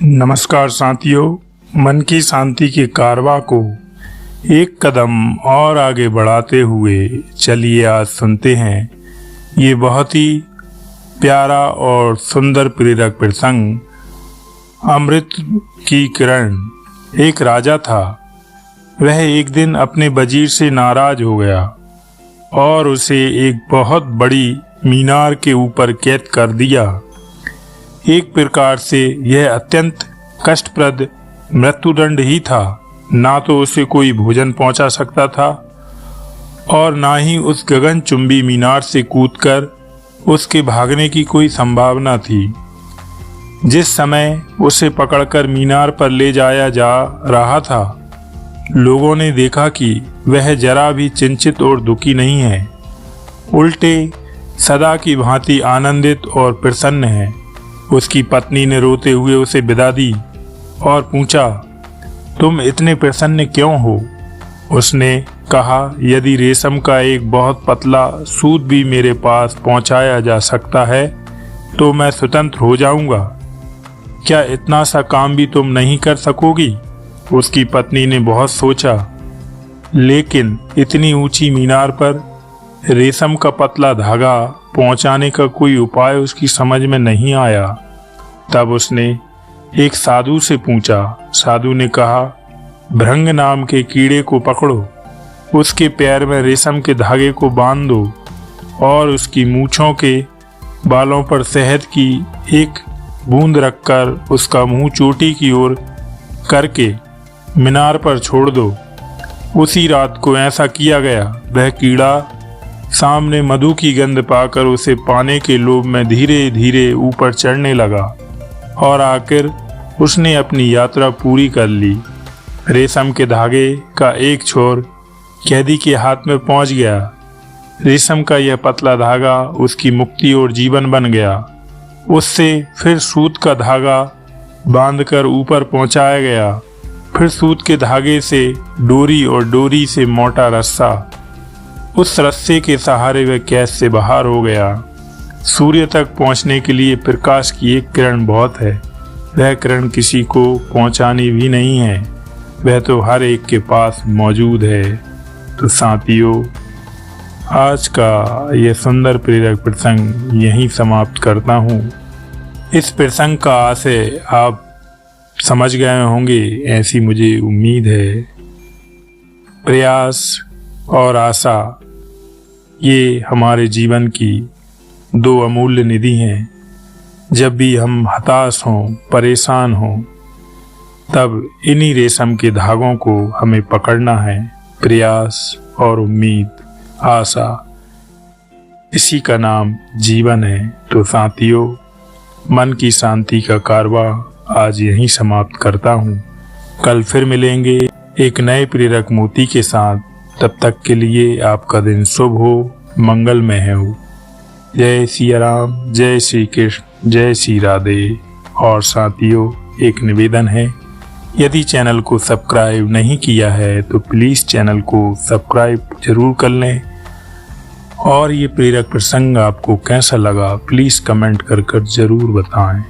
नमस्कार साथियों, मन की शांति के कारवां को एक कदम और आगे बढ़ाते हुए चलिए आज सुनते हैं ये बहुत ही प्यारा और सुंदर प्रेरक प्रसंग। अमृत की किरण। एक राजा था। वह एक दिन अपने वजीर से नाराज हो गया और उसे एक बहुत बड़ी मीनार के ऊपर कैद कर दिया। एक प्रकार से यह अत्यंत कष्टप्रद मृत्युदंड ही था। ना तो उसे कोई भोजन पहुंचा सकता था और ना ही उस गगनचुंबी मीनार से कूदकर उसके भागने की कोई संभावना थी। जिस समय उसे पकड़कर मीनार पर ले जाया जा रहा था, लोगों ने देखा कि वह जरा भी चिंतित और दुखी नहीं है, उल्टे सदा की भांति आनंदित और प्रसन्न है। उसकी पत्नी ने रोते हुए उसे विदा दी और पूछा, तुम इतने प्रसन्न क्यों हो? उसने कहा, यदि रेशम का एक बहुत पतला सूत भी मेरे पास पहुंचाया जा सकता है तो मैं स्वतंत्र हो जाऊंगा। क्या इतना सा काम भी तुम नहीं कर सकोगी? उसकी पत्नी ने बहुत सोचा, लेकिन इतनी ऊंची मीनार पर रेशम का पतला धागा पहुंचाने का कोई उपाय उसकी समझ में नहीं आया। तब उसने एक साधु से पूछा। साधु ने कहा, भृंग नाम के कीड़े को पकड़ो, उसके पैर में रेशम के धागे को बांध दो और उसकी मूंछों के बालों पर शहद की एक बूंद रखकर उसका मुंह चोटी की ओर करके मीनार पर छोड़ दो। उसी रात को ऐसा किया गया। वह कीड़ा सामने मधु की गंध पाकर उसे पाने के लोभ में धीरे धीरे ऊपर चढ़ने लगा और आखिर उसने अपनी यात्रा पूरी कर ली। रेशम के धागे का एक छोर कैदी के हाथ में पहुंच गया। रेशम का यह पतला धागा उसकी मुक्ति और जीवन बन गया। उससे फिर सूत का धागा बांधकर ऊपर पहुंचाया गया। फिर सूत के धागे से डोरी और डोरी से मोटा रस्सा। उस रस्से के सहारे वह कैद से बाहर हो गया। सूर्य तक पहुंचने के लिए प्रकाश की एक किरण बहुत है। वह किरण किसी को पहुंचानी भी नहीं है, वह तो हर एक के पास मौजूद है। तो साथियों, आज का यह सुंदर प्रेरक प्रसंग यहीं समाप्त करता हूँ। इस प्रसंग का आशय आप समझ गए होंगे, ऐसी मुझे उम्मीद है। प्रयास और आशा ये हमारे जीवन की दो अमूल्य निधि हैं। जब भी हम हताश हों, परेशान हों, तब इन्हीं रेशम के धागों को हमें पकड़ना है। प्रयास और उम्मीद, आशा, इसी का नाम जीवन है। तो साथियों, मन की शांति का कारवां आज यहीं समाप्त करता हूँ। कल फिर मिलेंगे एक नए प्रेरक मोती के साथ। तब तक के लिए आपका दिन शुभ हो, मंगलमय हो। जय सिया राम, जय श्री कृष्ण, जय श्री राधे। और साथियों, एक निवेदन है, यदि चैनल को सब्सक्राइब नहीं किया है तो प्लीज़ चैनल को सब्सक्राइब जरूर कर लें। और ये प्रेरक प्रसंग आपको कैसा लगा प्लीज़ कमेंट कर जरूर बताएं।